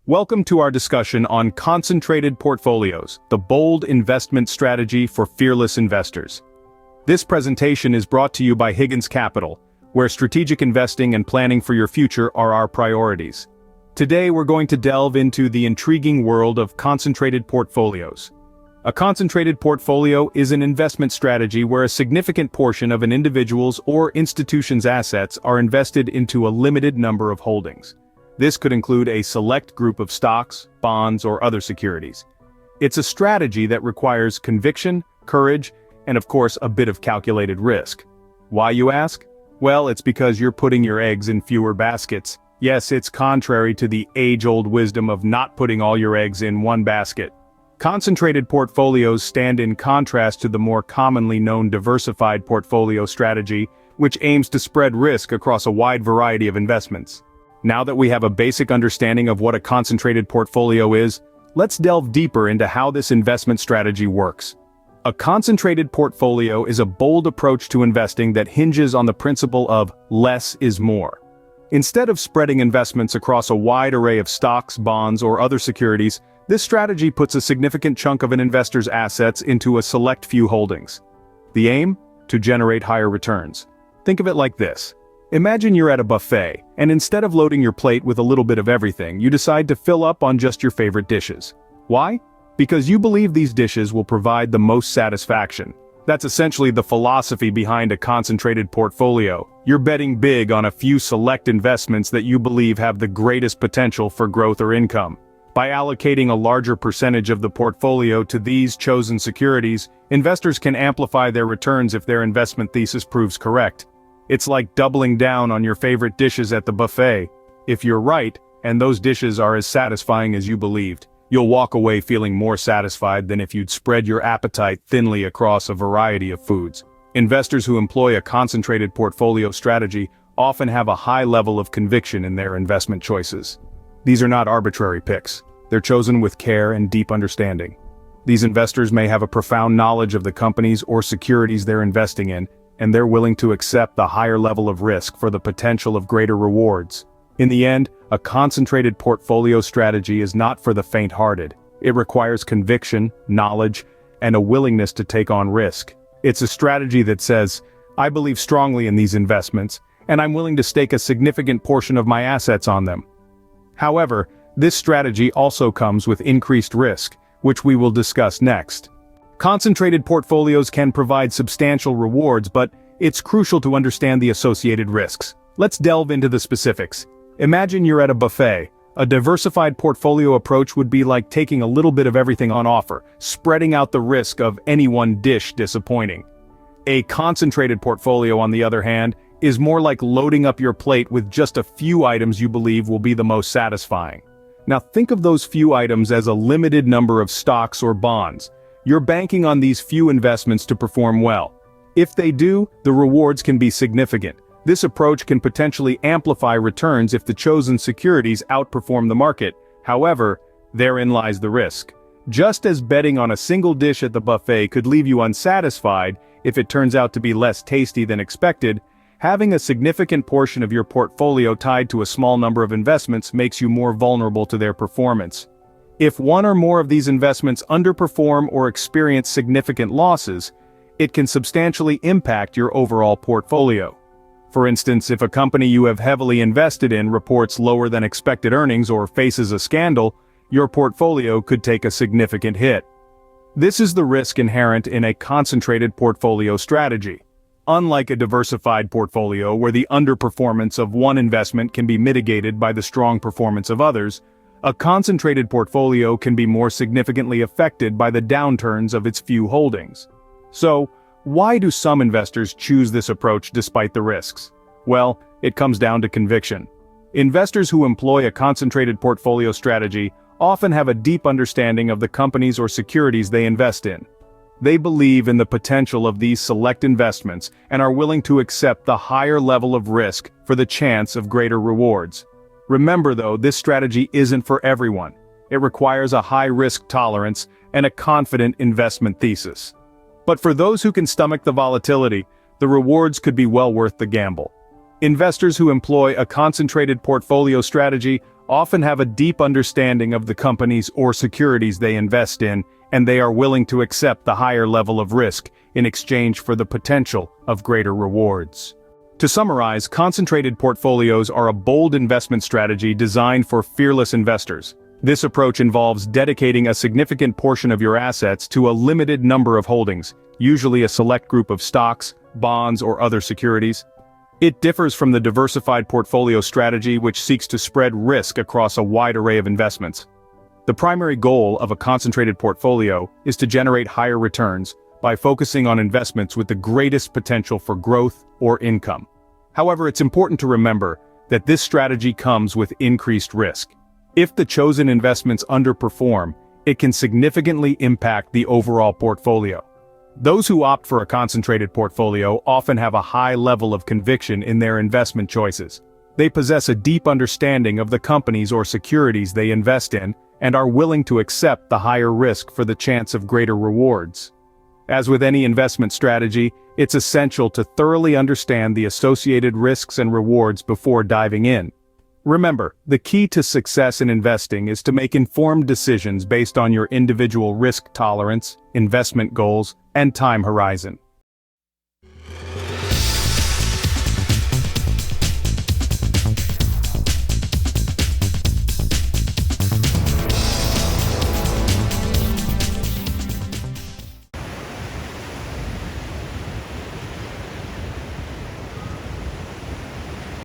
Welcome to our discussion on concentrated portfolios, the bold investment strategy for fearless investors. This presentation is brought to you by Higgins Capital, where strategic investing and planning for your future are our priorities. Today we're going to delve into the intriguing world of concentrated portfolios. A concentrated portfolio is an investment strategy where a significant portion of an individual's or institution's assets are invested into a limited number of holdings. This could include a select group of stocks, bonds, or other securities. It's a strategy that requires conviction, courage, and of course a bit of calculated risk. Why, you ask? Well, it's because you're putting your eggs in fewer baskets. Yes, it's contrary to the age-old wisdom of not putting all your eggs in one basket. Concentrated portfolios stand in contrast to the more commonly known diversified portfolio strategy, which aims to spread risk across a wide variety of investments. Now that we have a basic understanding of what a concentrated portfolio is, let's delve deeper into how this investment strategy works. A concentrated portfolio is a bold approach to investing that hinges on the principle of less is more. Instead of spreading investments across a wide array of stocks, bonds, or other securities, this strategy puts a significant chunk of an investor's assets into a select few holdings. The aim? To generate higher returns. Think of it like this. Imagine you're at a buffet, and instead of loading your plate with a little bit of everything, you decide to fill up on just your favorite dishes. Why? Because you believe these dishes will provide the most satisfaction. That's essentially the philosophy behind a concentrated portfolio. You're betting big on a few select investments that you believe have the greatest potential for growth or income. By allocating a larger percentage of the portfolio to these chosen securities, investors can amplify their returns if their investment thesis proves correct. It's like doubling down on your favorite dishes at the buffet. If you're right, and those dishes are as satisfying as you believed, you'll walk away feeling more satisfied than if you'd spread your appetite thinly across a variety of foods. Investors who employ a concentrated portfolio strategy often have a high level of conviction in their investment choices. These are not arbitrary picks. They're chosen with care and deep understanding. These investors may have a profound knowledge of the companies or securities they're investing in, and they're willing to accept the higher level of risk for the potential of greater rewards. In the end, a concentrated portfolio strategy is not for the faint-hearted. It requires conviction, knowledge, and a willingness to take on risk. It's a strategy that says, I believe strongly in these investments, and I'm willing to stake a significant portion of my assets on them. However, this strategy also comes with increased risk, which we will discuss next. Concentrated portfolios can provide substantial rewards, but it's crucial to understand the associated risks. Let's delve into the specifics. Imagine you're at a buffet. A diversified portfolio approach would be like taking a little bit of everything on offer, spreading out the risk of any one dish disappointing. A concentrated portfolio, on the other hand, is more like loading up your plate with just a few items you believe will be the most satisfying. Now think of those few items as a limited number of stocks or bonds. You're banking on these few investments to perform well. If they do, the rewards can be significant. This approach can potentially amplify returns if the chosen securities outperform the market. However, therein lies the risk. Just as betting on a single dish at the buffet could leave you unsatisfied if it turns out to be less tasty than expected, having a significant portion of your portfolio tied to a small number of investments makes you more vulnerable to their performance. If one or more of these investments underperform or experience significant losses, it can substantially impact your overall portfolio. For instance, if a company you have heavily invested in reports lower than expected earnings or faces a scandal, your portfolio could take a significant hit. This is the risk inherent in a concentrated portfolio strategy. Unlike a diversified portfolio where the underperformance of one investment can be mitigated by the strong performance of others, a concentrated portfolio can be more significantly affected by the downturns of its few holdings. So, why do some investors choose this approach despite the risks? Well, it comes down to conviction. Investors who employ a concentrated portfolio strategy often have a deep understanding of the companies or securities they invest in. They believe in the potential of these select investments and are willing to accept the higher level of risk for the chance of greater rewards. Remember though, this strategy isn't for everyone. It requires a high risk tolerance and a confident investment thesis. But for those who can stomach the volatility, the rewards could be well worth the gamble. Investors who employ a concentrated portfolio strategy often have a deep understanding of the companies or securities they invest in, and they are willing to accept the higher level of risk in exchange for the potential of greater rewards. To summarize, concentrated portfolios are a bold investment strategy designed for fearless investors. This approach involves dedicating a significant portion of your assets to a limited number of holdings, usually a select group of stocks, bonds, or other securities. It differs from the diversified portfolio strategy, which seeks to spread risk across a wide array of investments. The primary goal of a concentrated portfolio is to generate higher returns by focusing on investments with the greatest potential for growth or income. However, it's important to remember that this strategy comes with increased risk. If the chosen investments underperform, it can significantly impact the overall portfolio. Those who opt for a concentrated portfolio often have a high level of conviction in their investment choices. They possess a deep understanding of the companies or securities they invest in and are willing to accept the higher risk for the chance of greater rewards. As with any investment strategy, it's essential to thoroughly understand the associated risks and rewards before diving in. Remember, the key to success in investing is to make informed decisions based on your individual risk tolerance, investment goals, and time horizon.